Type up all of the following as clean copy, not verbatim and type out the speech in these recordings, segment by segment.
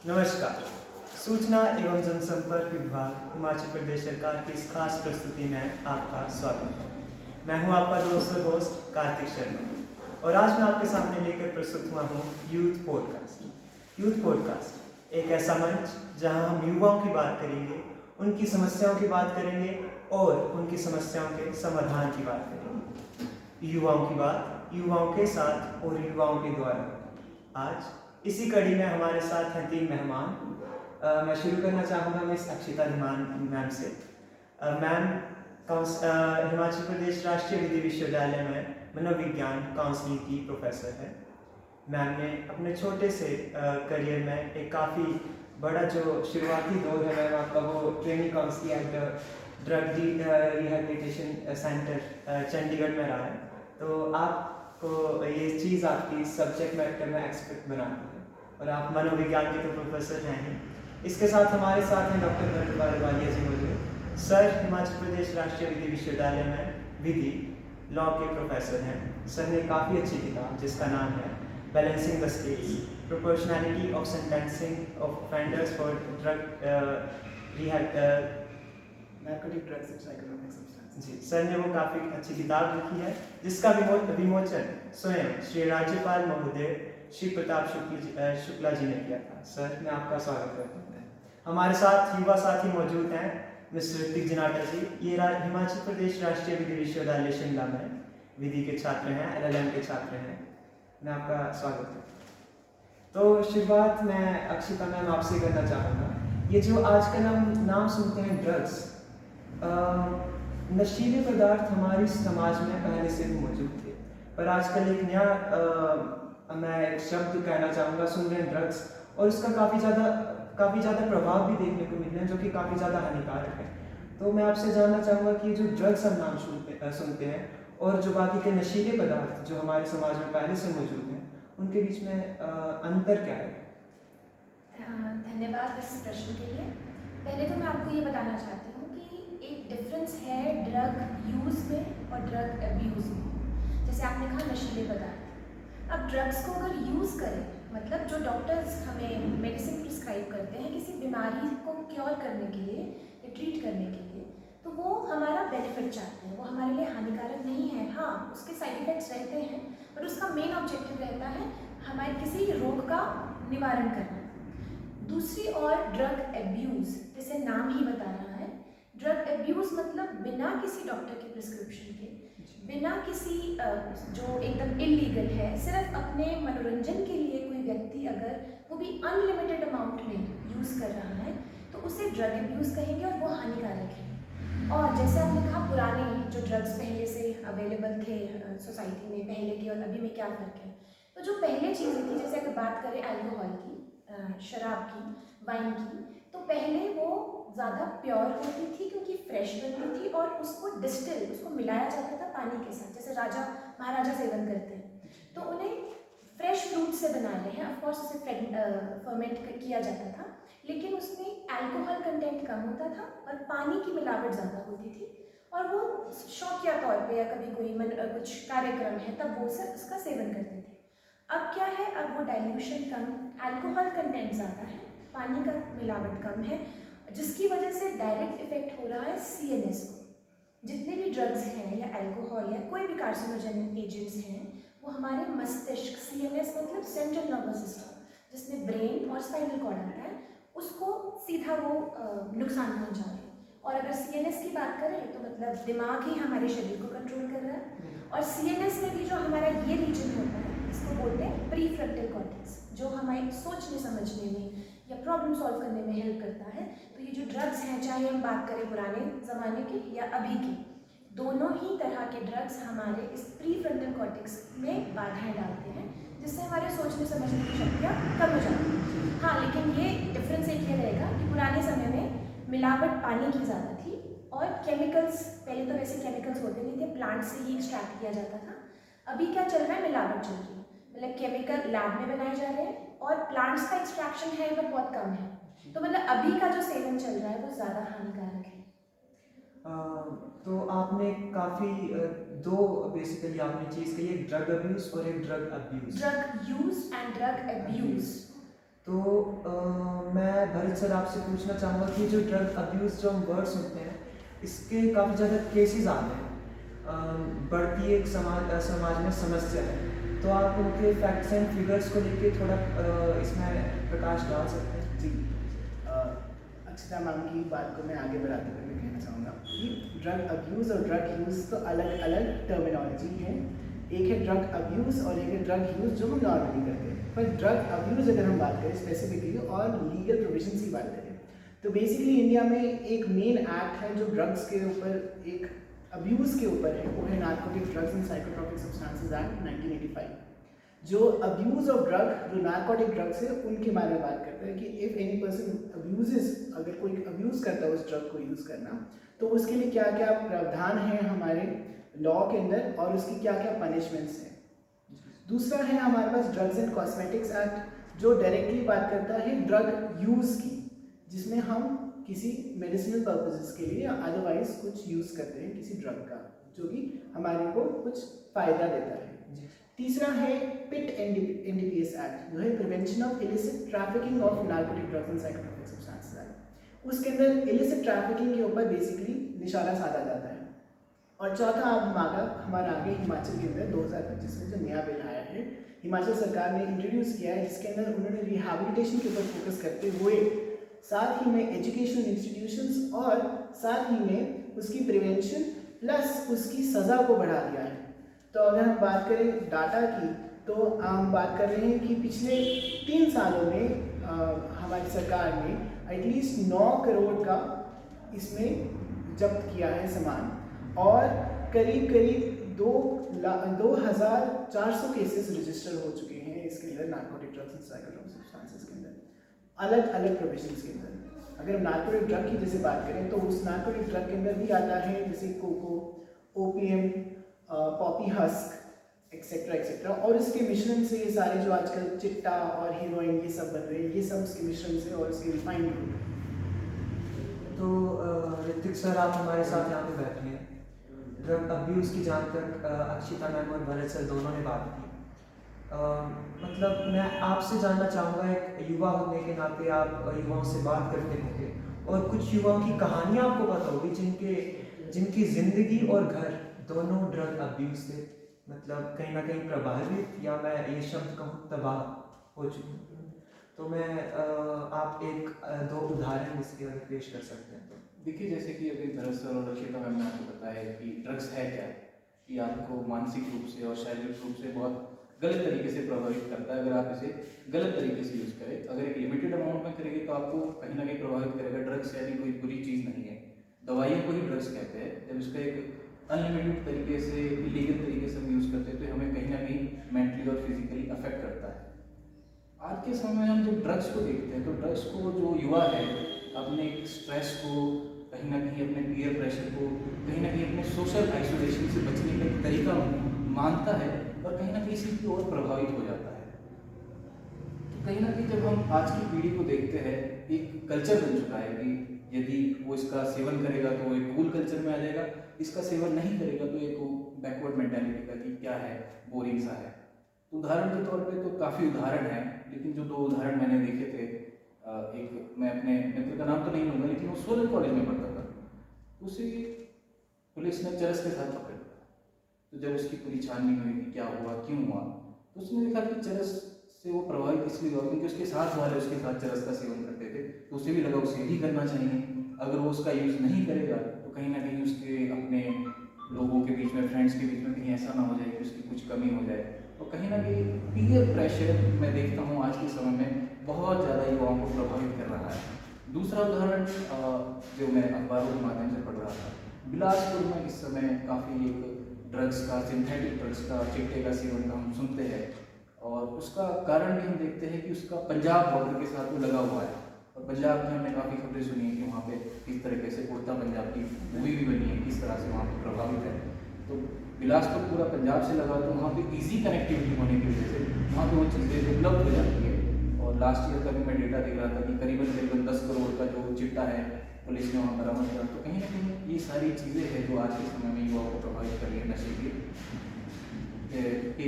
नमस्कार। सूचना एवं जनसंपर्क विभाग हिमाचल प्रदेश सरकार की इस खास प्रस्तुति में आपका स्वागत है। मैं हूं आपका दोस्त और होस्ट कार्तिक शर्मा और आज मैं आपके सामने लेकर प्रस्तुत हुआ हूं यूथ पॉडकास्ट। यूथ पॉडकास्ट एक ऐसा मंच जहां हम युवाओं की बात करेंगे, उनकी समस्याओं की बात करेंगे और उनकी समस्याओं के समाधान की बात करेंगे। युवाओं की बात युवाओं के साथ और युवाओं के द्वारा। आज इसी कड़ी में हमारे साथ हैं 3 मेहमान। मैं शुरू करना चाहूँगा मिस अक्षिता धीमान मैम से। मैम हिमाचल प्रदेश राष्ट्रीय विधि विश्वविद्यालय में मनोविज्ञान काउंसलिंग की प्रोफेसर है। मैम ने अपने छोटे से करियर में एक काफ़ी बड़ा जो शुरुआती दौर है मैम आपका वो training counselling at drug rehabilitation centre Chandigarh में रहा है। तो आपको ये चीज़ आपकी सब्जेक्ट मैटर में एक्सपर्ट बनाती है और आप मनोविज्ञान के तो प्रोफेसर हैं ही। इसके साथ हमारे साथ हैं डॉक्टर भरत वालिया जी मौजूद। सर हिमाचल प्रदेश राष्ट्रीय विधि विश्वविद्यालय में विधि लॉ के प्रोफेसर हैं। सर ने काफ़ी अच्छी किताब जिसका नाम है balancing the scales, proportionality of sentencing of offenders for drug narcotic drugs and psychotropic substances. जी, सर ने वो काफ़ी अच्छी किताब लिखी है जिसका विमोचन स्वयं श्री राज्यपाल महोदय श्री प्रताप शुक्ला जी ने किया था। सर मैं आपका स्वागत करता हूँ। हमारे साथ युवा साथी मौजूद हैं मिस्टर ऋतिक जनाटा जी। ये हिमाचल प्रदेश राष्ट्रीय विधि विश्वविद्यालय शिमला में विधि के छात्र हैं, LLM के छात्र हैं। मैं आपका स्वागत करता हूँ। तो शुरुआत मैं अक्षिता मैम आपसे करना चाहूँगा। ये जो आजकल हम नाम सुनते हैं ड्रग्स, नशीले पदार्थ हमारी समाज में पहले से भी मौजूद थे, पर आजकल एक नया मैं एक शब्द कहना चाहूँगा, सुन रहे हैं ड्रग्स, और उसका काफ़ी ज़्यादा प्रभाव भी देखने को मिल रहे हैं जो कि काफ़ी ज़्यादा हानिकारक है। तो मैं आपसे जानना चाहूँगा कि जो ड्रग्स हम नाम सुनते हैं और जो बाकी के नशीले पदार्थ जो हमारे समाज में पहले से मौजूद हैं, उनके बीच में अंतर क्या है? धन्यवाद इस प्रश्न के लिए। पहले तो मैं आपको ये बताना चाहती हूँ कि एक डिफरेंस है ड्रग यूज़ में और ड्रग अब्यूज़ में। जैसे आपने कहा नशीले पदार्थ, अब ड्रग्स को अगर यूज़ करें, मतलब जो डॉक्टर्स हमें मेडिसिन प्रिस्क्राइब करते हैं किसी बीमारी को क्योर करने के लिए या ट्रीट करने के लिए, तो वो हमारा बेनिफिट चाहते हैं, वो हमारे लिए हानिकारक नहीं है। हाँ, उसके साइड इफ़ेक्ट्स रहते हैं, पर उसका मेन ऑब्जेक्टिव रहता है हमारे किसी रोग का निवारण करना। दूसरी ओर ड्रग एब्यूज़, जैसे नाम ही बता रहा है, ड्रग एब्यूज़ मतलब बिना किसी डॉक्टर के प्रिस्क्रिप्शन के, बिना किसी जो एकदम इलीगल है, सिर्फ अपने मनोरंजन के लिए कोई व्यक्ति अगर वो भी अनलिमिटेड अमाउंट में यूज़ कर रहा है तो उसे ड्रग एब्यूज़ कहेंगे और वो हानिकारक है। और जैसे आपने कहा पुराने जो ड्रग्स पहले से अवेलेबल थे सोसाइटी में, पहले के और अभी में क्या फ़र्क है, तो जो पहले चीज़ें थी, जैसे अगर बात करें अल्कोहल की, शराब की, वाइन की, तो पहले वो ज़्यादा प्योर होती थी क्योंकि फ्रेश बनती थी और उसको डिस्टिल, उसको मिलाया जाता था पानी के साथ, जैसे राजा महाराजा सेवन करते हैं, तो उन्हें फ्रेश फ्रूट से बनाने हैं। ऑफकोर्स उसे फर्मेंट किया जाता था, लेकिन उसमें अल्कोहल कंटेंट कम होता था और पानी की मिलावट ज़्यादा होती थी, और वो शौकिया तौर पे या कभी कोई कुछ कार्यक्रम है तब वो उसका सेवन करते थे। अब क्या है, अब वो डाइल्यूशन कम, अल्कोहल कंटेंट ज़्यादा है, पानी का मिलावट कम है, जिसकी वजह से डायरेक्ट इफेक्ट हो रहा है CNS को। जितने भी ड्रग्स हैं या अल्कोहल या कोई भी कार्सिनोजेनिक एजेंट्स हैं, वो हमारे मस्तिष्क, CNS मतलब सेंट्रल नर्वस सिस्टम, जिसमें ब्रेन और स्पाइनल कॉर्ड आता है, उसको सीधा वो नुकसान पहुंचा रहे हैं। और अगर CNS की बात करें तो मतलब दिमाग ही हमारे शरीर को कंट्रोल कर रहा है, और CNS में भी जो हमारा ये रीजन होता है, इसको बोलते हैं प्रीफ्रंटल कॉर्टेक्स, जो हमें सोचने समझने में या प्रॉब्लम सॉल्व करने में हेल्प करता है। तो ये जो ड्रग्स हैं, चाहे हम बात करें पुराने ज़माने के या अभी के, दोनों ही तरह के ड्रग्स हमारे इस प्रीफ्रंटल कॉर्टेक्स में बाधाएं डालते हैं, जिससे हमारे सोचने समझने की शक्तियाँ कम हो जाती हैं। हाँ, लेकिन ये डिफरेंस एक ये रहेगा कि पुराने समय में मिलावट पानी की ज़्यादा थी और केमिकल्स, पहले तो वैसे केमिकल्स होते नहीं थे, प्लांट से ही एक्सट्रैक्ट किया जाता था। अभी क्या चल रहा है, मिलावट चल रही है, मतलब केमिकल लैब में बनाए जा रहे हैं और प्लांट्स का एक्सट्रैक्शन है पर बहुत कम है। तो मतलब अभी का जो सेवन चल रहा है वो ज़्यादा हानिकारक है। तो आपने काफ़ी दो बेसिकली आपने चीज़ कही, एक ड्रग अब्यूज़ और एक drug abuse, drug use and drug abuse. तो भरत सर आपसे पूछना चाहूँगा कि जो ड्रग अब्यूज़ जो हम वर्ड सुनते हैं इसके काफ़ी ज़्यादा केसेस आते हैं, बढ़ती एक समाज में समस्या है, तो आप उनके फैक्ट्स एंड फिगर्स को लेके थोड़ा इसमें प्रकाश डाल सकते हैं? जी, अक्षता मैम की बात को मैं आगे बढ़ाते हुए मैं कहना चाहूँगा कि ड्रग अब्यूज़ और ड्रग यूज़ तो अलग अलग टर्मिनोलॉजी है। एक है ड्रग अब्यूज़ और एक है ड्रग यूज़ जो हम नॉर्मली करते हैं। पर ड्रग अब्यूज़ अगर हम बात करें स्पेसिफिकली और लीगल प्रोविजंस की बात करें तो बेसिकली इंडिया में एक मेन एक्ट है जो ड्रग्स के ऊपर एक अब्यूज़ के ऊपर है, वो है narcotic drugs and psychotropic substances act 1985। जो अब्यूज़ ऑफ ड्रग, जो नार्कोटिक ड्रग्स है उनके बारे में बात करता है कि इफ़ एनी पर्सन अब्यूजेस, अगर कोई अब्यूज़ करता है उस ड्रग को यूज़ करना, तो उसके लिए क्या क्या प्रावधान है हमारे लॉ के अंदर और उसकी क्या क्या पनिशमेंट्स हैं। दूसरा है हमारे पास ड्रग्स एंड कॉस्मेटिक्स एक्ट जो डायरेक्टली बात करता है ड्रग यूज़ की, जिसमें हम किसी मेडिसिनल पर्पसेस के लिए या अदरवाइज कुछ यूज़ करते हैं किसी ड्रग का जो कि हमारे को कुछ फ़ायदा देता है। तीसरा है पिट एनडीपीएस एक्ट जो है prevention of illicit trafficking of narcotic drugs and psychotropic substances act. उसके अंदर इलिसिट ट्रैफिकिंग के ऊपर बेसिकली निशाना साधा जाता है। और चौथा हमारा आगे हिमाचल के अंदर 2025 में जो नया बिल आया है, हिमाचल सरकार ने इंट्रोड्यूस किया है, जिसके अंदर उन्होंने रिहैबिलिटेशन के ऊपर फोकस करते हुए साथ ही में एजुकेशनल इंस्टीट्यूशंस और साथ ही में उसकी प्रिवेंशन प्लस उसकी सज़ा को बढ़ा दिया है। तो अगर हम बात करें डाटा की तो हम बात कर रहे हैं कि पिछले 3 सालों में हमारी सरकार ने एटलीस्ट 9 करोड़ का इसमें जब्त किया है सामान और करीब 2400 केसेस रजिस्टर हो चुके हैं इसके अंदर narcotic drugs and psychotropic substances के अंदर अलग अलग प्रोविजंस के अंदर। अगर हम नार्कोटिक ड्रग की जैसे बात करें तो उस नार्कोटिक ड्रग के अंदर भी आता है जैसे coco, opium, poppy husk etcetera और इसके मिश्रण से ये सारे जो आजकल चिट्टा और हीरोइन ये सब बन रहे हैं, ये सब उसके मिश्रण से और इसके रिफाइंड रूप। तो ऋतिक सर आप हमारे साथ यहाँ पे बैठे हैं। ड्रग अब्यूज़ की जहाँ तक अक्षिता मैम और भरत सर दोनों ने बात की, मतलब मैं आपसे जानना चाहूँगा, एक युवा होने के नाते आप युवाओं से बात करते होंगे और कुछ युवाओं की कहानियाँ आपको पता होगी जिनकी ज़िंदगी और घर दोनों ड्रग अब्यूज़ से मतलब कहीं ना कहीं प्रभावित या मैं ये शब्द कहूँ तबाह हो चुके हैं। तो मैं आप 1-2 उदाहरण इसके अगर पेश कर सकते हैं तो। देखिए, जैसे कि अभी भरत सर और अक्षिता मैम ने आपको बताया कि ड्रग्स है क्या, कि आपको मानसिक रूप से और शारीरिक रूप से बहुत गलत तरीके से प्रभावित करता है अगर आप इसे गलत तरीके से यूज़ करें। अगर एक लिमिटेड अमाउंट में करेंगे तो आपको कहीं ना कहीं प्रभावित करेगा। ड्रग्स यानी कोई बुरी चीज़ नहीं है, दवाइयों को ही ड्रग्स कहते हैं। जब इसका एक अनलिमिटेड तरीके से इलीगल तरीके से हम यूज़ करते हैं तो हमें कहीं ना कहीं मेंटली और फिजिकली अफेक्ट करता है। आज के समय में हम जब ड्रग्स को देखते हैं तो ड्रग्स को जो युवा है अपने स्ट्रेस को कहीं ना कहीं, अपने पीयर प्रेशर को कहीं ना कहीं, अपने सोशल आइसोलेशन से बचने का एक तरीका मानता है और कहीं ना कहीं इसी की ओर प्रभावित हो जाता है। तो कहीं ना कहीं जब हम आज की पीढ़ी को देखते हैं, एक कल्चर बन चुका है कि यदि वो इसका सेवन करेगा तो वो एक कूल कल्चर में आ जाएगा, इसका सेवन नहीं करेगा तो एक बैकवर्ड मेंटालिटी का कि क्या है, बोरिंग सा है। तो उदाहरण के तौर पे तो काफ़ी उदाहरण हैं, लेकिन जो 2 उदाहरण मैंने देखे थे, एक मैं अपने मित्र का नाम तो नहीं लूँगा, लेकिन वो सोलर कॉलेज में पढ़ता था, उसे पुलिस ने चरस के साथ पकड़ लिया। तो जब उसकी पूरी छानबीन हुई कि क्या हुआ, क्यों हुआ, तो उसने देखा कि चरस से वो प्रभावित इसलिए हुआ क्योंकि उसके साथ वाले उसके साथ चरस का सेवन करते थे, तो उसे भी लगा उसे भी करना चाहिए। अगर वो उसका यूज़ नहीं करेगा तो कहीं ना कहीं उसके अपने लोगों के बीच में, फ्रेंड्स के बीच में कहीं ऐसा ना हो जाए कि उसकी कुछ कमी हो जाए। तो कहीं ना कहीं पीयर प्रेशर मैं देखता हूँ आज के समय में बहुत ज़्यादा युवाओं को प्रभावित कर रहा है। दूसरा उदाहरण जो मैं अखबारों के माध्यम से पढ़ रहा था, बिलासपुर में इस समय काफ़ी एक ड्रग्स का, सिंथेटिक ड्रग्स का, चिट्टे का सेवन का हम सुनते हैं और उसका कारण भी हम देखते हैं कि उसका पंजाब बॉर्डर के साथ वो लगा हुआ है। और पंजाब में हमने काफ़ी खबरें सुनी है कि वहाँ पे किस तरीके से उड़ता पंजाब की मूवी भी बनी है, किस तरह से वहाँ पर प्रभावित है। तो बिलासपुर पूरा पंजाब से लगा तो वहाँ पे इजी कनेक्टिविटी होने की वजह से वहाँ पे वो चीज़ें उपलब्ध हो जाती है। और लास्ट ईयर का भी मैं डेटा देख रहा था कि करीबन 10 करोड़ का जो चिट्टा है पुलिस ने वहाँ बरामद किया। तो कहीं ना कहीं ये सारी चीज़ें हैं जो आज के समय में युवाओं को प्रभावित कर रही है नशे के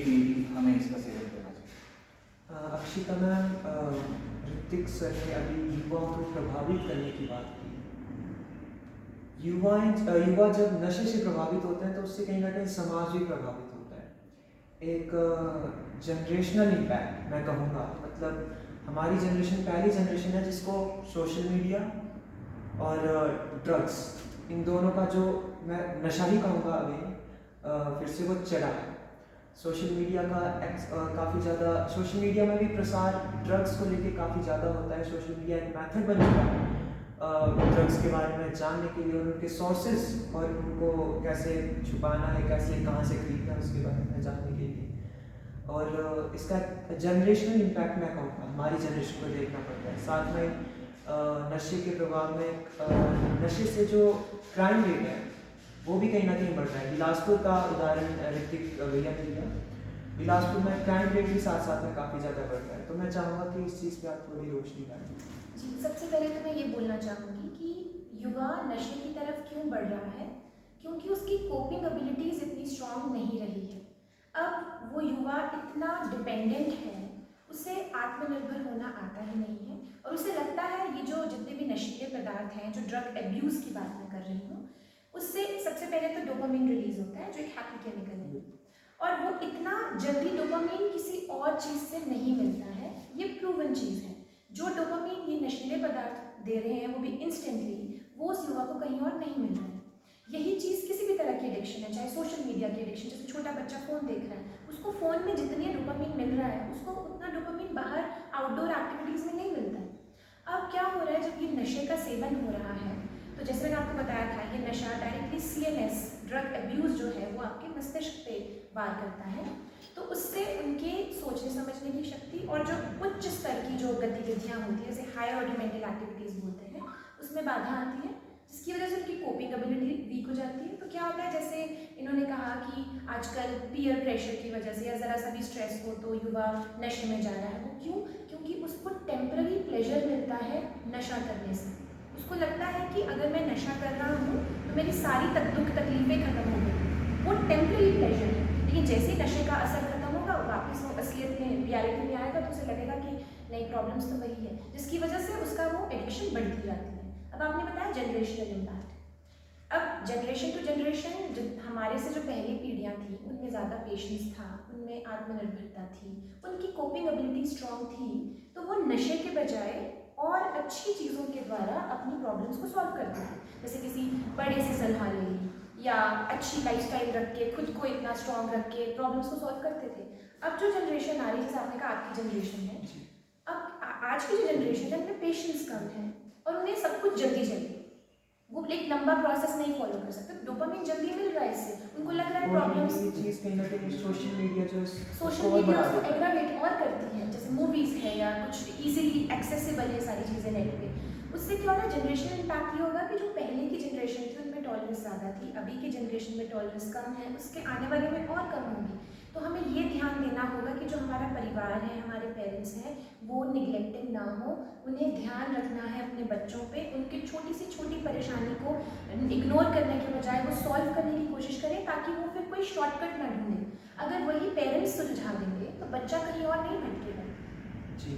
लिए हमें इसका सेवन करना चाहिए। अक्षिता मैम, ऋतिक सर ने अभी युवाओं को प्रभावित करने की बात की। युवा जब नशे से प्रभावित होते हैं तो उससे कहीं ना कहीं समाज भी प्रभावित होता है। एक जनरेशनल इम्पैक्ट मैं कहूँगा, मतलब हमारी जनरेशन पहली जनरेशन है जिसको सोशल मीडिया और ड्रग्स, इन दोनों का जो मैं नशा ही कहूँगा अभी फिर से वो चढ़ा है। सोशल मीडिया का काफ़ी ज़्यादा, सोशल मीडिया में भी प्रसार ड्रग्स को लेके काफ़ी ज़्यादा होता है। सोशल मीडिया एक मेथड बन चुका है ड्रग्स के बारे में जानने के लिए और उनके सोर्सेज और उनको कैसे छुपाना है, कैसे कहाँ से खरीदना है, उसके बारे में जानने के लिए। और इसका जनरेशनल इम्पैक्ट मैं कहूँगा हमारी जनरेशन को देखना पड़ता है। साथ में नशे के प्रभाव में नशे से जो क्राइम रेट है वो भी कहीं ना कहीं बढ़ रहा है। बिलासपुर का उदाहरण ऋतिक भैया ने दिया, बिलासपुर में क्राइम रेट भी साथ साथ में काफ़ी ज़्यादा बढ़ रहा है। तो मैं चाहूँगा कि इस चीज़ पे आप थोड़ी रोशनी डालें। जी, सबसे पहले तो मैं ये बोलना चाहूँगी कि युवा नशे की तरफ क्यों बढ़ रहा है, क्योंकि उसकी कोपिंग एबिलिटीज़ इतनी स्ट्रांग नहीं रही है। अब वो युवा इतना डिपेंडेंट है, उसे आत्मनिर्भर होना आता ही नहीं है और उसे लगता है ये जो जितने भी नशीले पदार्थ हैं, जो ड्रग एब्यूज़ की बात मैं कर रही हूँ, उससे सबसे पहले तो डोपामिन रिलीज होता है जो एक हैप्पी केमिकल है और वो इतना जल्दी डोपामिन किसी और चीज़ से नहीं मिलता है। ये प्रूवन चीज़ है। जो डोपामिन ये नशीले पदार्थ दे रहे हैं वो भी इंस्टेंटली, वो उस युवा को कहीं और नहीं मिल रहा है। यही चीज़ किसी भी तरह की एडिक्शन है, चाहे सोशल मीडिया की एडिक्शन, जैसे छोटा बच्चा फ़ोन देख रहा है, उसको फ़ोन में जितनी डोपामिन मिल रहा है उसको उतना डोपामिन बाहर आउटडोर एक्टिविटीज़ में नहीं मिलता है। अब क्या हो रहा है, जब ये नशे का सेवन हो रहा है तो जैसे मैंने आपको बताया था, ये नशा डायरेक्टली CNS ड्रग एब्यूज़ जो है वो आपके मस्तिष्क पे वार करता है, तो उससे उनके सोचने समझने की शक्ति और जो उच्च स्तर की जो गतिविधियाँ होती है, जैसे हायर ऑर्डर मेंटल एक्टिविटीज़ बोलते हैं, उसमें बाधा आती है, जिसकी वजह से उनकी कोपिंग एबिलिटी वीक हो जाती है। तो क्या होता है, जैसे इन्होंने कहा कि आजकल पीयर प्रेशर की वजह से या ज़रा सा भी स्ट्रेस हो तो युवा नशे में जा रहा है। वो क्यों? क्योंकि उसको टेम्पररी प्लेजर मिलता है नशा करने से। उसको लगता है कि अगर मैं नशा कर रहा हूँ तो मेरी सारी दुख तकलीफें खत्म हो गई। वो टेम्पररी प्लेजर है, लेकिन जैसे ही नशे का असर खत्म होगा, वापस वो असलियत में, रियलिटी में आएगा तो उसे लगेगा कि नहीं, प्रॉब्लम्स तो वही है, जिसकी वजह से उसका वो एडिक्शन बढ़ती जाती है। अब आपने बताया जनरेशनल इम्पैक्ट। अब जनरेशन टू जनरेशन जो हमारे से जो पहली पीढ़ियाँ थी उनमें ज़्यादा पेशेंस था, उनमें आत्मनिर्भरता थी, उनकी कोपिंग एबिलिटी स्ट्रॉन्ग थी, तो वो नशे के बजाय और अच्छी चीज़ों के द्वारा अपनी प्रॉब्लम्स को सॉल्व करते हैं। जैसे किसी बड़े से सलाह ले ली या अच्छी लाइफस्टाइल रख के खुद को इतना स्ट्रॉन्ग रख के प्रॉब्लम्स को सॉल्व करते थे। अब जो जनरेशन आ रही है, जैसे आपने कहा आपकी जनरेशन है, अब आज की जो जनरेशन है उनमें पेशेंस कम है और उन्हें सब कुछ जल्दी चाहिए। वो एक लंबा प्रोसेस नहीं फॉलो कर सकते। डोपामिन जल्दी मिल रहा है इससे, उनको लग रहा है प्रॉब्लम्स। ये चीज़ कहीं ना कहीं सोशल मीडिया उसको एग्रावेट और करती है, जैसे मूवीज़ है या कुछ इजीली एक्सेसिबल है सारी चीज़ें नेट पे। उससे क्या होगा, जनरेशनल इम्पैक्ट ये होगा कि जो पहले की जनरेशन थी उनमें टॉलरेंस ज़्यादा थी, अभी की जनरेशन में टॉलरेंस कम है, उसके आने वाले में और कम होगी। तो हमें ये ध्यान देना होगा कि जो हमारा परिवार है, हमारे पेरेंट्स हैं, वो निगलेक्टेड ना हो। उन्हें ध्यान रखना है अपने बच्चों पे, उनकी छोटी सी छोटी परेशानी को इग्नोर करने के बजाय वो सॉल्व करने की कोशिश करें, ताकि वो फिर कोई शॉर्टकट ना ढूंढे। अगर वही पेरेंट्स सुलझा देंगे तो बच्चा कहीं और नहीं भटकेगा। जी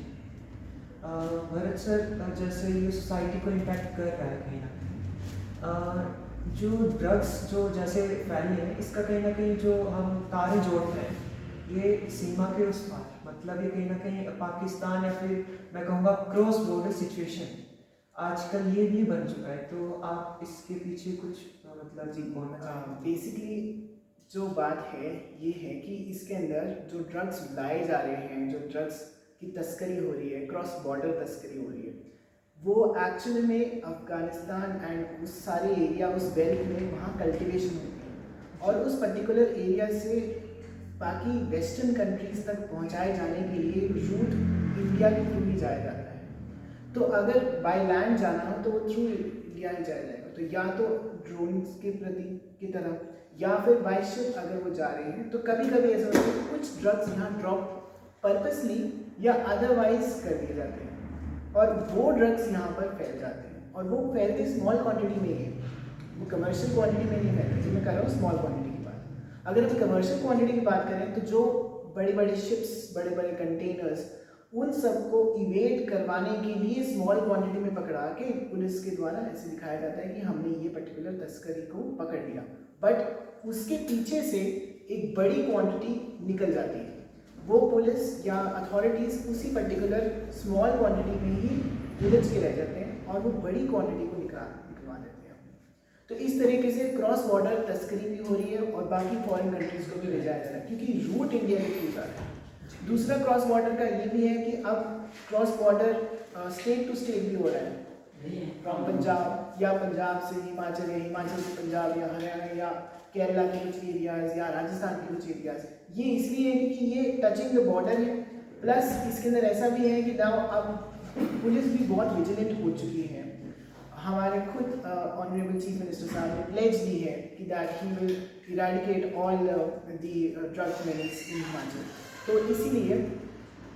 भरत सर, जैसे ये सोसाइटी को इम्पैक्ट कर रहा है कहीं ना कहीं, जो ड्रग्स जो जैसे फैली है, इसका कहीं ना कहीं जो हम तारे जोड़ते हैं, ये सीमा के उस पार, मतलब ये कहीं ना कहीं पाकिस्तान या फिर मैं कहूँगा क्रॉस बॉर्डर सिचुएशन आजकल ये भी बन चुका है। तो आप इसके पीछे कुछ मतलब जी बोलना चाहेंगे? बेसिकली जो बात है ये है कि इसके अंदर जो ड्रग्स लाए जा रहे हैं, जो ड्रग्स की तस्करी हो रही है, क्रॉस बॉर्डर तस्करी हो रही है, वो एक्चुअली में अफ़गानिस्तान एंड उस सारे एरिया, उस बेल्ट में वहाँ कल्टीवेशन होती है और उस पर्टिकुलर एरिया से बाकी वेस्टर्न कंट्रीज़ तक पहुँचाए जाने के लिए रूट इंडिया के थ्रू ही जाया जाता है। तो अगर बाय लैंड जाना हो तो वो थ्रू इंडिया ही जाया जाएगा। तो या तो ड्रोन्स के प्रति की तरफ या फिर बाय शिप अगर वो जा रहे हैं, तो कभी कभी ऐसा होता है कि कुछ ड्रग्स यहाँ ड्रॉप पर्पसली या अदरवाइज कर दिए जाते हैं और वो ड्रग्स यहाँ पर फैल जाते हैं और वो फैलते स्मॉल क्वांटिटी में ही है, वो कमर्शियल क्वांटिटी में नहीं फैलते। जी मैं कर रहा हूँ स्मॉल क्वांटिटी की बात। अगर हम कमर्शियल क्वांटिटी की बात करें तो जो बड़े बड़े शिप्स, बड़े बड़े कंटेनर्स उन सबको इवेट करवाने के लिए स्मॉल क्वांटिटी में पकड़ा के पुलिस के द्वारा ऐसे दिखाया जाता है कि हमने ये पर्टिकुलर तस्करी को पकड़ लिया, बट उसके पीछे से एक बड़ी क्वांटिटी निकल जाती है। वो पुलिस या अथॉरिटीज़ उसी पर्टिकुलर स्मॉल क्वांटिटी में ही उलझ के रह जाते हैं और वो बड़ी क्वांटिटी को निकलवा देते हैं। तो इस तरीके से क्रॉस बॉर्डर तस्करी भी हो रही है और बाकी फॉरेन कंट्रीज़ को भी ले जाया जा रहा है, क्योंकि रूट इंडिया में क्यों जा रहा है। दूसरा क्रॉस बॉर्डर का ये भी है कि अब cross border state to state भी हो रहा है, फ्रॉम पंजाब या पंजाब से हिमाचल या हिमाचल से पंजाब या हरियाणा या केरला के कुछ एरियाज या राजस्थान के कुछ एरियाज। ये इसलिए है क्योंकि ये टचिंग द बॉर्डर है, प्लस इसके अंदर ऐसा भी है कि नाउ अब पुलिस भी बहुत विजिलेंट हो चुकी है। हमारे खुद ऑनरेबल चीफ मिनिस्टर साहब ने प्लेज दी है कि that he will eradicate all the drug menace in Himachal. तो इसीलिए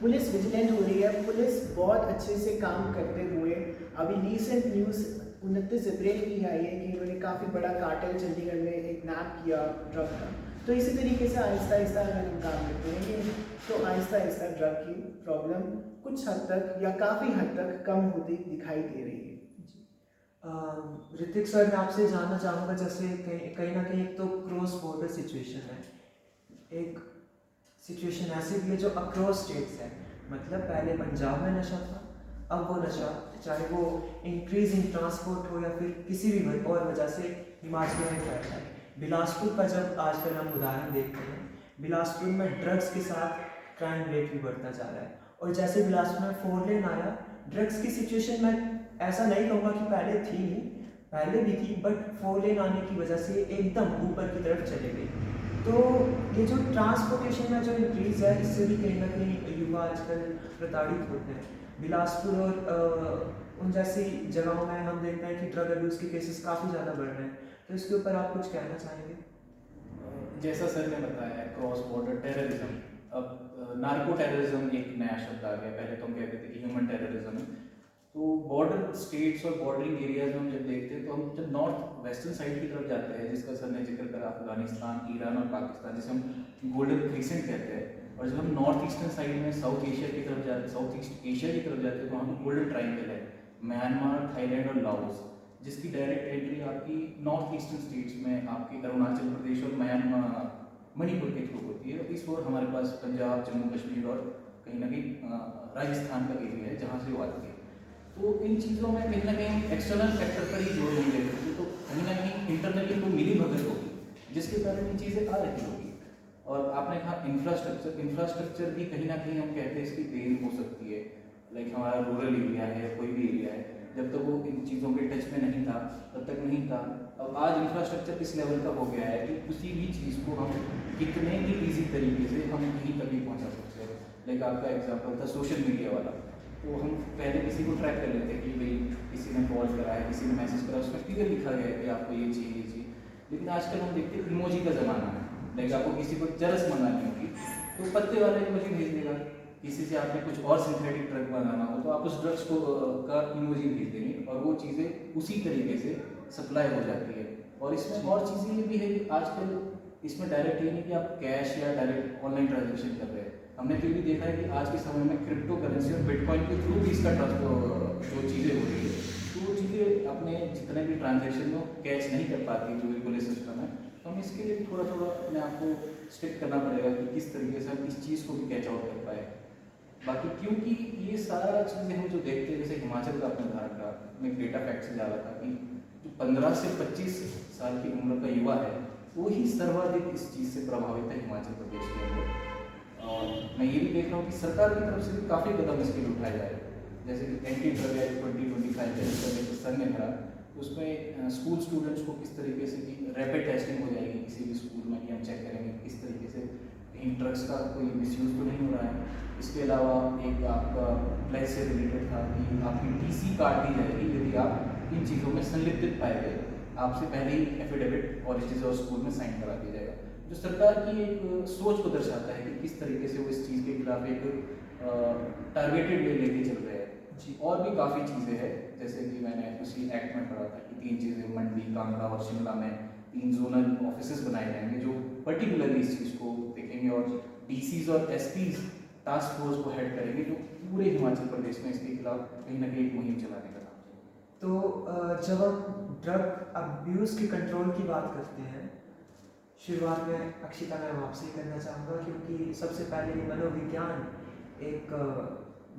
पुलिस विजिलेंट हो रही है, पुलिस बहुत अच्छे से काम करते हुए अभी रिसेंट न्यूज़ 29 अप्रैल की आई है कि इन्होंने काफ़ी बड़ा कार्टेल चंडीगढ़ में एक नैप किया ड्रग का। तो इसी तरीके से आहिस्ता आहिस्ता अगर हम काम करते हैं तो आहिस्ता आहिस्ता ड्रग की प्रॉब्लम कुछ हद तक या काफ़ी हद तक कम होती दिखाई दे रही है। ऋतिक सर, मैं आपसे जानना चाहूँगा, जैसे कहीं ना कहीं एक तो क्रॉस बॉर्डर सिचुएशन है, एक सिचुएशन ऐसी भी है जो अक्रॉस स्टेट्स है, मतलब पहले पंजाब में नशा था, अब वो नशा चाहे वो इंक्रीज इन ट्रांसपोर्ट हो या फिर किसी भी और वजह से हिमाचल में फैल रहा है। बिलासपुर का जब आजकल हम उदाहरण देखते हैं, बिलासपुर में ड्रग्स के साथ क्राइम रेट भी बढ़ता जा रहा है। और जैसे बिलासपुर में 4 लेन आया, ड्रग्स की सिचुएशन मैं ऐसा नहीं कहूँगा कि पहले थी नहीं, पहले भी थी, बट 4 लेन आने की वजह से एकदम ऊपर की तरफ चले गई। तो ये जो ट्रांसपोर्टेशन में जो इंक्रीज़ है, इससे भी कहीं ना कहीं युवा आजकल प्रताड़ित होते हैं। बिलासपुर और उन जैसी जगहों में हम देखते हैं कि ड्रग अब्यूज़ के केसेस काफ़ी ज़्यादा बढ़ रहे हैं। तो इसके ऊपर आप कुछ कहना चाहेंगे? जैसा सर ने बताया, क्रॉस बॉर्डर टेररिज्म, अब नार्को टेररिज्म एक नया शब्द आ गया। पहले तो हम कहते थे कि ह्यूमन टेररिज्म। तो बॉर्डर स्टेट्स और बॉर्डरिंग एरियाज में हम जब देखते हैं तो हम जब नॉर्थ वेस्टर्न साइड की तरफ जाते हैं, जिसका सर ने जिक्र करा, अफगानिस्तान, ईरान और पाकिस्तान, जिसे हम गोल्डन क्रीसेंट कहते हैं, और जब हम नॉर्थ ईस्टर्न साइड में साउथ एशिया की तरफ जाते हैं, साउथ ईस्ट एशिया की तरफ जाते हैं, तो वहाँ पर गोल्डन ट्राइंगल है, म्यांमार, थाईलैंड और लाओस, जिसकी डायरेक्ट एंट्री आपकी नॉर्थ ईस्टर्न स्टेट्स में आपके अरुणाचल प्रदेश और म्यांमार, मणिपुर के थ्रू होती है। इस ओर हमारे पास पंजाब, जम्मू कश्मीर और कहीं ना कहीं राजस्थान का एरिया है जहाँ से वो आती है। तो इन चीज़ों में कहीं ना कहीं एक्सटर्नल फैक्टर पर ही जोर नहीं देते थे, तो कहीं ना कहीं इंटरनली कोई मिली भगत होगी जिसके कारण ये चीज़ें आ रही होगी। और आपने कहा इंफ्रास्ट्रक्चर भी कहीं ना कहीं हम कहते हैं इसकी देन हो सकती है। लाइक हमारा रूरल एरिया है, कोई भी एरिया है, जब तक वो इन चीज़ों के टच में नहीं था तब तक नहीं था। अब आज इंफ्रास्ट्रक्चर इस लेवल का हो गया है कि किसी भी चीज़ को हम कितने भी ईजी तरीके से हम कहीं तक भी पहुँचा सकते हैं। लाइक आपका एग्जाम्पल था सोशल मीडिया वाला, तो हम पहले किसी को ट्रैक कर लेते कि भाई किसी ने कॉल करा है, किसी ने मैसेज करा, उसमें क्लियर लिखा गया है कि आपको ये चाहिए, ये चाहिए। लेकिन आजकल हम देखते हैं इमोजी का ज़माना है। लाइक आपको किसी को चरस मंगानी होगी तो पत्ते वाला इमोजी भेज देगा, किसी से आपने कुछ और सिंथेटिक ड्रग बनाना हो तो आप उस ड्रग्स को का इमोजी भेज देंगे और वो चीज़ें उसी तरीके से सप्लाई हो जाती है। और इसमें और चीज़ें ये भी है कि आजकल इसमें डायरेक्ट ये नहीं कि आप कैश या डायरेक्ट ऑनलाइन ट्रांजेक्शन कर रहे हैं। हमने फिर भी देखा है कि आज के समय में क्रिप्टो करेंसी और बिटकॉइन के थ्रू भी इसका जो चीज़ें हो रही है, तो वो चीज़ें अपने जितने भी ट्रांजेक्शन में कैच नहीं कर पाती जो रेगुलर सिस्टम है। तो हम इसके लिए भी थोड़ा थोड़ा अपने आप को स्ट्रिक्ट करना पड़ेगा कि किस तरीके से हम इस चीज़ को भी कैच आउट कर पाए। बाकी क्योंकि ये सारा चीज़ें हम जो देखते हैं, जैसे हिमाचल का अपने उदाहरण का, मैं डेटा फैक्ट से डाला था कि जो 15 से 25 साल की उम्र का युवा है वो ही सर्वाधिक इस चीज़ से प्रभावित है हिमाचल प्रदेश के अंदर। और मैं ये भी देख रहा हूँ कि सरकार की तरफ से भी काफ़ी कदम इसके लिए उठाए जा रहे हैं, जैसे कि एंटी ड्रग एक्ट 2025 का संघ ने भरा, उसमें स्कूल स्टूडेंट्स को किस तरीके से कि रैपिड टेस्टिंग हो जाएगी किसी भी स्कूल में, कि हम चेक करेंगे किस तरीके से कहीं ड्रग्स का कोई मिसयूज़ तो नहीं हो रहा है। इसके अलावा एक आपका प्लेस से रिलेटेड था कि आपकी TC कार्ड दी जाएगी यदि आप इन चीज़ों में संलिप्त पाए गए, आपसे पहले ही एफिडेविट कॉलेजेस और स्कूल में साइन करा दिया जाएगा, जो सरकार की एक सोच को दर्शाता है कि किस तरीके से वो इस चीज़ के खिलाफ एक टारगेटेड वे लेके चल रहे हैं जी। और भी काफ़ी चीज़ें हैं, जैसे कि मैंने उसी एक्ट में पढ़ा था कि 3 चीज़ें मंडी, कांगड़ा और शिमला में 3 जोनल ऑफिसेज बनाए जाएंगे जो पर्टिकुलरली इस चीज़ को देखेंगे, और DCs और SPs टास्क फोर्स को हेड करेंगे जो पूरे हिमाचल प्रदेश में इसके खिलाफ कहीं ना कहीं एक मुहिम चलाने का काम चल तो जब हम ड्रग अब्यूज़ के कंट्रोल की बात करते हैं, शुरुआत में अक्षिता मैम आपसे ही करना चाहूँगा, क्योंकि सबसे पहले मनोविज्ञान एक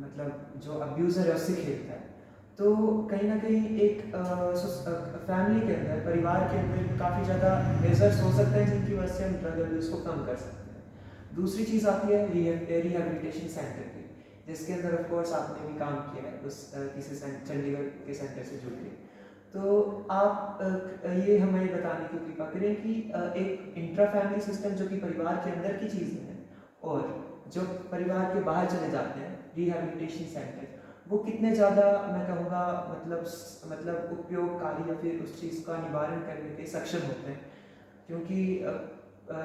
मतलब जो अब्यूज़र है उससे खेलता है। तो कहीं ना कहीं एक फैमिली के अंदर, परिवार के अंदर काफ़ी ज़्यादा मेजर्स हो सकते हैं जिनकी वजह से हम ड्रग अब्यूज़ को कम कर सकते हैं। दूसरी चीज़ आती है रिहेबिलिटेशन सेंटर की, जिसके अंदर ऑफ कोर्स आपने भी काम किया है उस किसी चंडीगढ़ के सेंटर से जुड़ के। तो आप ये हमें बताने की कृपा करें कि एक इंट्रा फैमिली सिस्टम जो कि परिवार के अंदर की चीज़ें हैं, और जो परिवार के बाहर चले जाते हैं रिहेबिलिटेशन सेंटर, वो कितने ज़्यादा मैं कहूँगा मतलब उपयोगकारी या फिर उस चीज़ का निवारण करने के सक्षम होते हैं, क्योंकि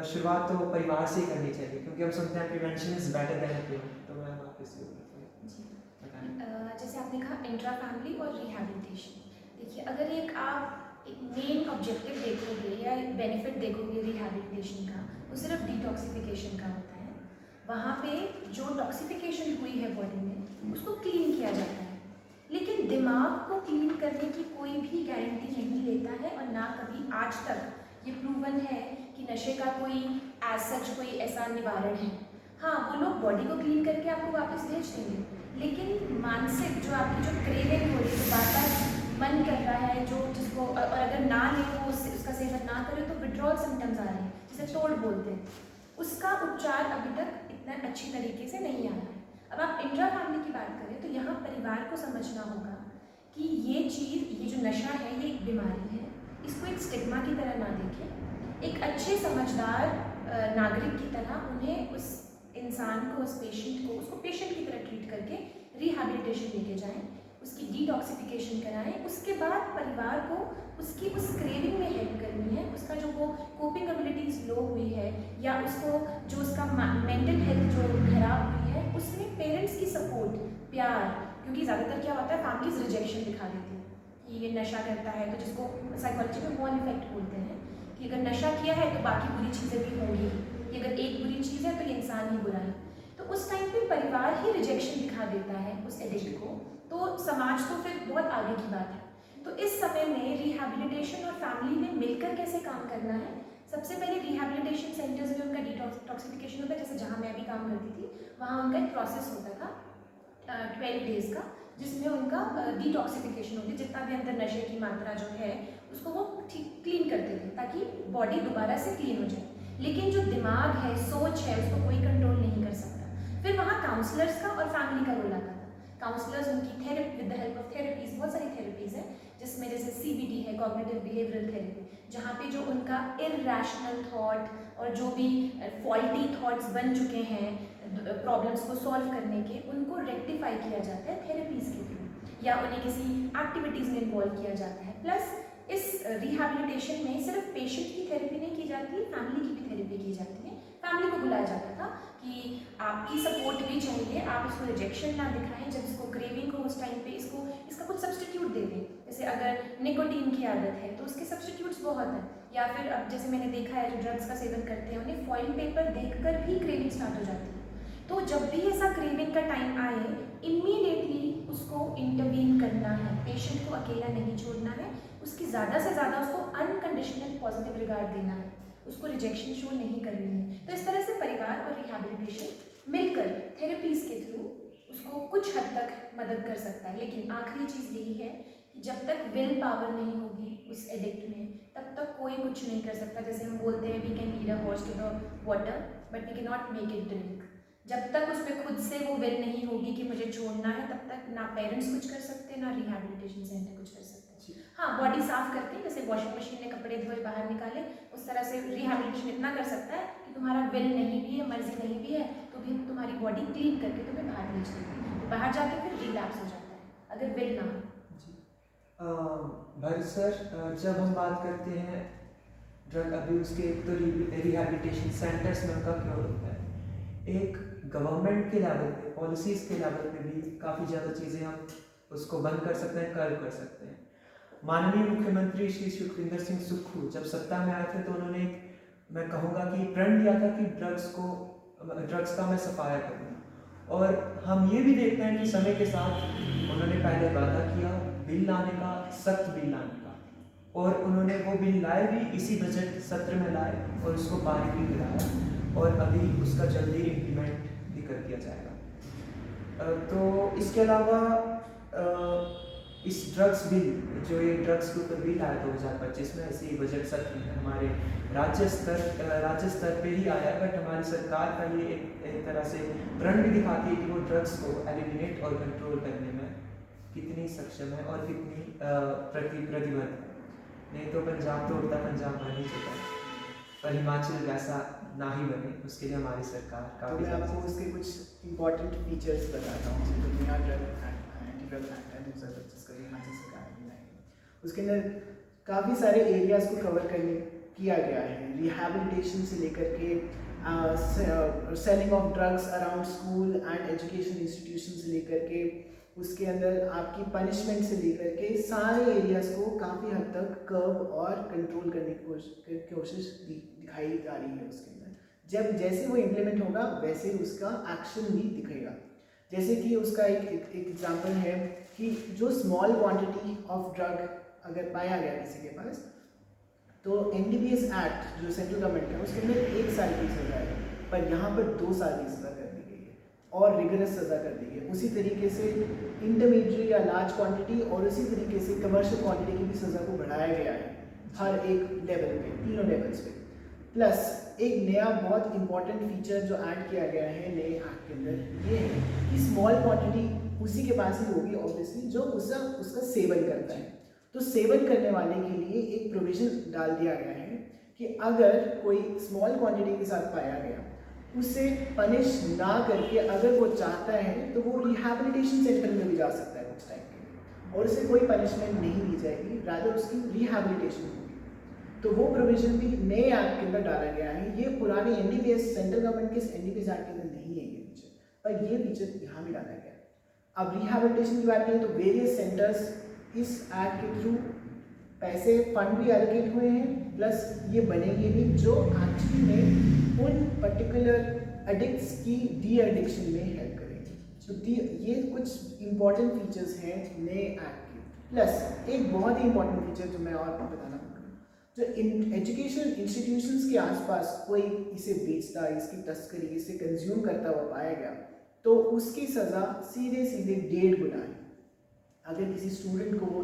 शुरुआत तो परिवार से ही करनी चाहिए, क्योंकि हम सुनते हैं prevention is better than cure. तो मैं वापस से बताएं। जैसे आपने कहा इंट्रा फैमिली और रिहैबिलिटेशन, देखिए अगर एक मेन ऑब्जेक्टिव देखोगे या एक बेनिफिट देखोगे रिहैबिलिटेशन का, वो सिर्फ डिटॉक्सिफिकेशन का होता है। वहाँ पे जो टॉक्सिफिकेशन हुई है बॉडी में उसको क्लीन किया जाता है, लेकिन दिमाग को क्लीन करने की कोई भी गारंटी नहीं लेता है, और ना कभी आज तक ये प्रूवन है कि नशे का कोई एज सच कोई ऐसा निवारण है। हाँ, वो लोग बॉडी को क्लीन करके आपको वापस भेज देंगे, लेकिन मानसिक जो आपकी जो क्रेविंग हो रही है, जो बार बार मन कर रहा है, जो जिसको और अगर ना ले वो उसका सेवन ना करे तो विड्रॉल सिम्टम्स आ रहे हैं, जिसे तोड़ बोलते हैं, उसका उपचार अभी तक इतना अच्छी तरीके से नहीं आ रहा है। अब आप इंट्रा फैमिली की बात करें तो यहाँ परिवार को समझना होगा कि ये चीज़, ये जो नशा है ये एक बीमारी है, इसको एक स्टिग्मा की तरह ना देखें, एक अच्छे समझदार नागरिक की तरह उन्हें उस इंसान को, उस पेशेंट को, उसको पेशेंट की तरह ट्रीट करके रिहैबिलिटेशन लेके जाएं, उसकी डिटॉक्सिफिकेशन कराएं। उसके बाद परिवार को उसकी उस क्रेविंग में हेल्प करनी है, उसका जो वो कोपिंग एबिलिटीज़ लो हुई है या उसको जो उसका मेंटल हेल्थ जो खराब हुई है, उसमें पेरेंट्स की सपोर्ट, प्यार, क्योंकि ज़्यादातर क्या होता है फैमिलीज रिजेक्शन दिखा देती है कि ये नशा करता है, तो जिसको साइकोलॉजी में वॉल इफेक्ट बोलते हैं कि अगर नशा किया है तो बाकी बुरी चीज़ें भी होंगी, कि अगर एक बुरी चीज़ है तो ये इंसान ही बुरा है। तो उस टाइम पे परिवार ही रिजेक्शन दिखा देता है उस एडिक्ट को, तो समाज तो फिर बहुत आगे की बात है। तो इस समय में रिहैबिलिटेशन और फैमिली ने मिलकर कैसे काम करना है, सबसे पहले रिहैबिलिटेशन सेंटर्स में उनका डिटॉक्सिफिकेशन होता है, जैसे जहाँ मैं भी काम करती थी वहाँ उनका एक प्रोसेस होता था 12 डेज़ का, जिसमें उनका डिटॉक्सिफिकेशन होती है, जितना भी अंदर नशे की मात्रा जो है उसको वो ठीक क्लीन करते थे ताकि बॉडी दोबारा से क्लीन हो जाए। लेकिन जो दिमाग है, सोच है, उसको कोई कंट्रोल नहीं कर सकता। फिर वहाँ काउंसलर्स का और फैमिली का रोल आता था। काउंसलर्स उनकी therapy, with the help of therapies, बहुत सारी थेरेपीज हैं जिसमें जैसे CBT है, कॉग्निटिव बिहेवियरल थेरेपी, जहाँ पे जो उनका इरैशनल थॉट और जो भी फॉल्टी थॉट्स बन चुके हैं प्रॉब्लम्स को सॉल्व करने के, उनको रेक्टिफाई किया जाता है थेरेपीज के थ्रू, या उन्हें किसी एक्टिविटीज़ में इन्वॉल्व किया जाता है। प्लस इस रिहैबिलिटेशन में सिर्फ पेशेंट की थेरेपी नहीं की जाती, फैमिली की भी थेरेपी की जाती है। फैमिली को बुलाया जाता था कि आपकी सपोर्ट भी चाहिए, आप इसको रिजेक्शन ना दिखाएं, जब इसको क्रेविंग हो उस टाइम पे इसका कुछ सब्स्टिट्यूट दे दें। जैसे अगर निकोटीन की आदत है तो उसके सब्स्टिट्यूट्स बहुत हैं, या फिर अब जैसे मैंने देखा है जो ड्रग्स का सेवन करते हैं उन्हें फॉइल पेपर देखकर भी क्रेविंग स्टार्ट हो जाती है। तो जब भी ऐसा क्रेविंग का टाइम आए, इमीडिएटली उसको इंटरवीन करना है, पेशेंट को अकेला नहीं छोड़ना है, उसकी ज़्यादा से ज़्यादा उसको अनकंडीशनल पॉजिटिव रिगार्ड देना है, उसको रिजेक्शन शो नहीं करनी है। तो इस तरह से परिवार और रिहैबिलिटेशन मिलकर थेरेपीज़ के थ्रू उसको कुछ हद तक मदद कर सकता है। लेकिन आखिरी चीज़ यही है कि जब तक विल पावर नहीं होगी उस एडिक्ट में, तब तक कोई कुछ नहीं कर सकता। जैसे हम बोलते हैं we can lead a horse to the water but we can not make it drink. जब तक उसमें खुद से वो विल नहीं होगी कि मुझे छोड़ना है, तब तक ना पेरेंट्स कुछ कर सकते हैं, ना रिहैबिलिटेशन सेंटर कुछ कर सकते हैं। हाँ, बॉडी साफ करके, जैसे वॉशिंग मशीन ने कपड़े धोए बाहर निकाले, उस तरह से रिहैबिलिटेशन इतना कर सकता है कि तुम्हारा विल नहीं भी है, मर्जी नहीं भी है, तो भी तुम्हारी बॉडी क्लीन करके तुम्हें बाहर भेज देगी, तो बाहर जाके फिर रिलैप्स हो जाता है अगर विल ना हो। भरत सर, जब हम बात करते हैं ड्रग अब्यूज़ के, तो रिहैबिलिटेशन सेंटर्स में उनका क्या होता है, एक गवर्नमेंट के लेवल पे, पॉलिसीज़ के लेवल पे भी काफ़ी ज़्यादा चीज़ें हम उसको बंद कर सकते हैं, कर्व कर सकते हैं। माननीय मुख्यमंत्री श्री सुखविंदर सिंह सुक्खू जब सत्ता में आए थे तो उन्होंने मैं कहूँगा कि प्रण लिया था कि ड्रग्स का मैं सफाया करूँगा, और हम ये भी देखते हैं कि समय के साथ उन्होंने पहले वादा किया बिल लाने का, सख्त बिल लाने का, और उन्होंने वो बिल लाए भी, इसी बजट सत्र में लाए और उसको पारित भी कराया और अभी उसका जल्दी इम्प्लीमेंट भी कर दिया जाएगा। तो इसके अलावा इस ड्रग्स बिल, जो ये ड्रग्स के ऊपर बिल आया 2025 में, ऐसे ही बजट सत्र में हमारे राज्य स्तर पे ही आया, बट हमारी सरकार का ये एक तरह से प्रण भी दिखाती है कि वो ड्रग्स को एलिमिनेट और कंट्रोल करने में कितनी सक्षम है और कितनी प्रतिबद्ध है। नहीं तो पंजाब तो उड़ता पंजाब बन ही चुका है, पर हिमाचल वैसा ना ही बने, उसके लिए हमारी सरकार तो काफ़ी मैं आपको उसके कुछ इंपॉर्टेंट फीचर्स बताता हूँ। जैसे तो नया ड्रग एंटी ड्रग एक्ट है 2025 का, हिमाचल सरकार ने बनाई है। उसके अंदर काफ़ी सारे एरियाज़ को कवर करने किया गया है, रिहैबिलिटेशन से लेकर के selling of drugs around school and education institution से लेकर के उसके अंदर आपकी पनिशमेंट से लेकर के सारे एरियाज़ को काफ़ी हद तक कर्व और कंट्रोल करने की कोशिश दिखाई जा रही है। उसके अंदर जब जैसे वो इम्प्लीमेंट होगा वैसे उसका एक्शन भी दिखेगा। जैसे कि उसका एक एग्जांपल है कि जो स्मॉल क्वांटिटी ऑफ ड्रग अगर पाया गया किसी के पास, तो NDPS एक्ट जो सेंट्रल गवर्नमेंट का है उसके अंदर 1 साल की सज़ा है, पर यहाँ पर 2 साल की सज़ा कर दी गई है और रिगरस सज़ा कर दी गई है। उसी तरीके से इंटरमीडिएट या लार्ज क्वांटिटी और उसी तरीके से कमर्शियल क्वांटिटी की भी सज़ा को बढ़ाया गया है हर एक लेवल पे, तीनों लेवल्स पे। प्लस एक नया बहुत इंपॉर्टेंट फीचर जो ऐड किया गया है नए एक्ट के अंदर, ये है कि स्मॉल क्वांटिटी उसी के पास ही होगी ऑब्वियसली जो उसका सेवन करता है। तो सेवन करने वाले के लिए एक प्रोविज़न डाल दिया गया है कि अगर कोई स्मॉल क्वांटिटी के साथ पाया गया, उसे पनिश ना करके अगर वो चाहता है तो वो रिहैबिलिटेशन सेंटर में भी जा सकता है कुछ टाइम के लिए, और उसे कोई पनिशमेंट नहीं दी जाएगी, रादर उसकी रिहैबिलिटेशन होगी। तो वो प्रोविज़न भी नए एक्ट के अंदर डाला गया है। ये पुराने NDPS सेंट्रल गवर्नमेंट के NDPS एक्ट के अंदर नहीं है ये फीचर, पर ये फीचर यहाँ भी डाला गया है। अब रिहैबिलिटेशन की बात करें तो वेरियस सेंटर्स इस एक्ट के थ्रू पैसे फंड भी एलोकेट हुए हैं, प्लस ये बनेंगे भी जो एक्चुअली में उन पर्टिकुलर एडिक्ट्स की डी एडिक्शन में हेल्प करेंगे। तो ये कुछ इंपॉर्टेंट फीचर्स हैं नए एक्ट के। प्लस एक बहुत ही इंपॉर्टेंट फीचर जो मैं और बताना चाहूँगा, जो एजुकेशन इंस्टीट्यूशंस के आसपास कोई इसे बेचता, इसकी तस्करी, इसे कंज्यूम करता हुआ पाया गया तो उसकी सज़ा सीधे 1.5 गुना है। अगर किसी स्टूडेंट को वो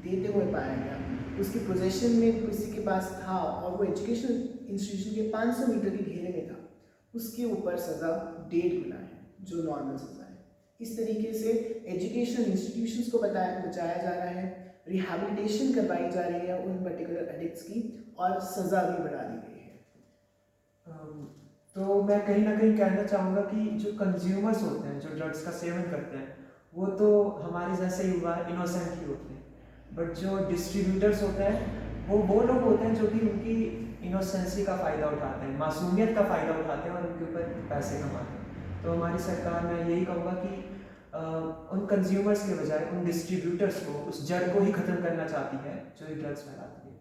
देते हुए पाया गया, उसकी पोजेशन में किसी के पास था और वो एजुकेशन इंस्टीट्यूशन के 500 मीटर के घेरे में था, उसके ऊपर सज़ा 1.5 गुना है, जो नॉर्मल सज़ा है। इस तरीके से एजुकेशन इंस्टीट्यूशंस को बचाया जा रहा है, रिहैबिलिटेशन करवाई जा रही है उन पर्टिकुलर एडिक्ट्स की, और सज़ा भी बढ़ा दी गई है। तो मैं कहीं ना कहीं कहना चाहूँगा कि जो कंज्यूमर्स होते हैं, जो ड्रग्स का सेवन करते हैं, वो तो हमारे जैसे युवा इनोसेंट ही होते हैं, बट जो डिस्ट्रीब्यूटर्स होते हैं वो लोग होते हैं जो कि उनकी इनोसेंसी का फ़ायदा उठाते हैं, मासूमियत का फ़ायदा उठाते हैं और उनके ऊपर पैसे कमाते हैं। तो हमारी सरकार, मैं यही कहूँगा कि उन कंज्यूमर्स के बजाय उन डिस्ट्रीब्यूटर्स को, उस जड़ को ही ख़त्म करना चाहती है जो ये ड्रग्स फैलाती है।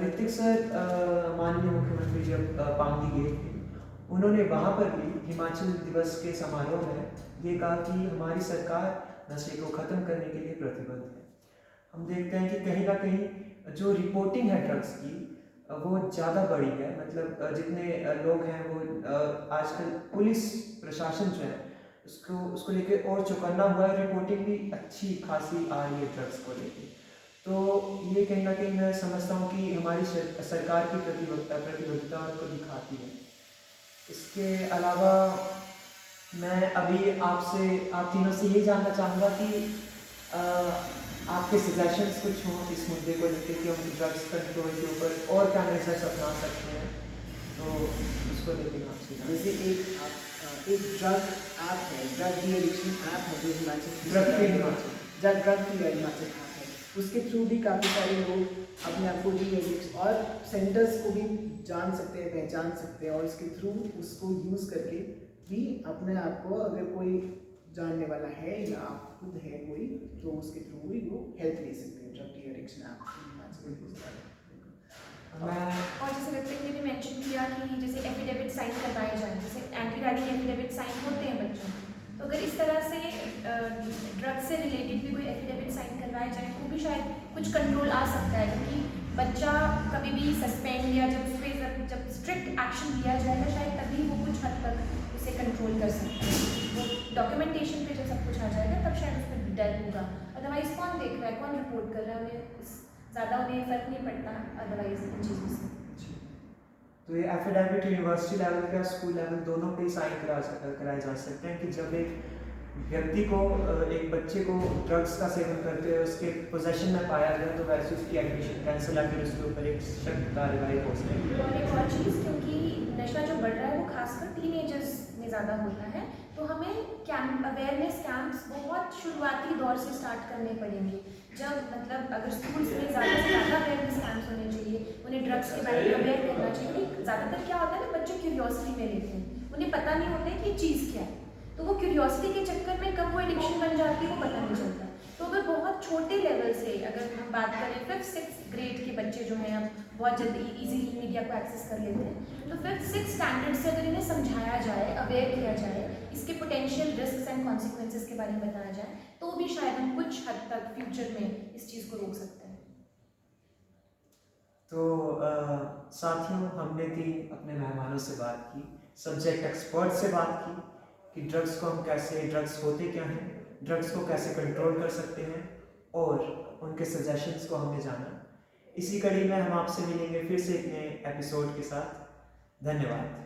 ऋतिक सर माननीय मुख्यमंत्री जब पांगी गए थे, उन्होंने वहाँ पर भी हिमाचल दिवस के समारोह में ये कहा कि हमारी सरकार नशे को ख़त्म करने के लिए प्रतिबद्ध है। हम देखते हैं कि कहीं ना कहीं जो रिपोर्टिंग है ड्रग्स की वो ज़्यादा बढ़ी है। मतलब जितने लोग हैं वो आजकल पुलिस प्रशासन जो है उसको लेके और चौकन्ना हुआ है, रिपोर्टिंग भी अच्छी खासी आ रही है ड्रग्स को लेके। तो ये कहीं ना कहीं मैं समझता हूँ कि हमारी सरकार की प्रतिबद्धता को दिखाती है। इसके अलावा मैं अभी आप तीनों से ये जानना चाहूँगा कि आपके सजेशंस कुछ हों इस मुद्दे को लेकर कि हम ड्रग्स कंट्रोल के ऊपर और क्या मेजर्स अपना सकते हैं, तो उसको लेकर आपसे जैसे एक ड्रग ऐप है, ड्रग डी एडिक्शन ऐप है जो Himachal drug free Himachal app है, उसके थ्रू भी काफ़ी सारे लोग अपने आप को डी एडिक्शन और सेंटर्स को भी जान सकते हैं, पहचान सकते हैं, और उसके थ्रू उसको यूज़ करके भी अपने आप को, अगर कोई जानने वाला है या आप खुद है कोई, तो उसके थ्रू भी वो हेल्प ले सकते हैं ड्रग डी एडिक्शन ऐप। और जैसे ऋतिक ने भी मेंशन किया कि जैसे एफिडेविट साइन करवाए जाएं, जैसे एंटी रैगिंग एफिडेविट साइन होते हैं बच्चों, तो अगर इस तरह से ड्रग्स से रिलेटेड भी कोई एफिडेविट साइन करवाया जाए तो भी शायद कुछ कंट्रोल आ सकता है, क्योंकि बच्चा कभी भी सस्पेंड या जब उस पर जब स्ट्रिक्ट एक्शन लिया जाएगा शायद तभी वो कुछ हद तक उसे कंट्रोल कर सकता है। वो डॉक्यूमेंटेशन पे जब सब कुछ आ जाएगा तब शायद उस पर डर होगा। अदरवाइज कौन देख रहा है, कौन रिपोर्ट कर रहा है, उन्हें ज़्यादा उन्हें फ़र्क नहीं पड़ता अदरवाइज इन चीज़ों से। तो ये एफिडेविट यूनिवर्सिटी लेवल का स्कूल लेवल दोनों पे साइन कराए जा सकते हैं कि जब एक व्यक्ति को एक बच्चे को ड्रग्स का सेवन करते हुए उसके पोजेशन में पाया गया तो वैसे उसकी एडमिशन कैंसिल या फिर उसके ऊपर एक सख्त कार्रवाई हो सकेगी। और एक और चीज़, क्योंकि नशा जो बढ़ रहा है वो खासकर टीनेजर्स में ज़्यादा होता है, तो हमें अवेयरनेस कैंप्स बहुत शुरुआती दौर से स्टार्ट करने पड़ेंगे। जब मतलब अगर स्कूल्स में ज़्यादा से ज़्यादा अवेयरनेस कैंप्स होने चाहिए, उन्हें ड्रग्स के बारे में अवेयर करना चाहिए। ज़्यादातर क्या होता है ना, बच्चे क्यूरियोसिटी में लेते हैं, उन्हें पता नहीं होता है कि चीज़ क्या है, तो वो क्यूरियोसिटी के चक्कर में कब वो एडिक्शन बन जाती है वो पता नहीं चलता। तो अगर बहुत छोटे लेवल से अगर हम बात करें 5th-6th ग्रेड के बच्चे जो हैं अब बहुत जल्दी इजीली मीडिया को एक्सेस कर लेते हैं, तो 5th-6th स्टैंडर्ड से अगर इन्हें समझाया जाए, अवेयर किया जाए, इसके पोटेंशियल रिस्क्स एंड कॉन्सिक्वेंसेस के बारे में बताया जाए, तो भी शायद हम कुछ हद तक फ्यूचर में इस चीज़ को रोक सकते हैं। तो साथियों, हमने भी अपने मेहमानों से बात की, सब्जेक्ट एक्सपर्ट से बात की कि ड्रग्स को हम कैसे, ड्रग्स होते क्या हैं, ड्रग्स को कैसे कंट्रोल कर सकते हैं और उनके सजेशंस को हमने जाना। इसी कड़ी में हम आपसे मिलेंगे फिर से एक नए एपिसोड के साथ। धन्यवाद।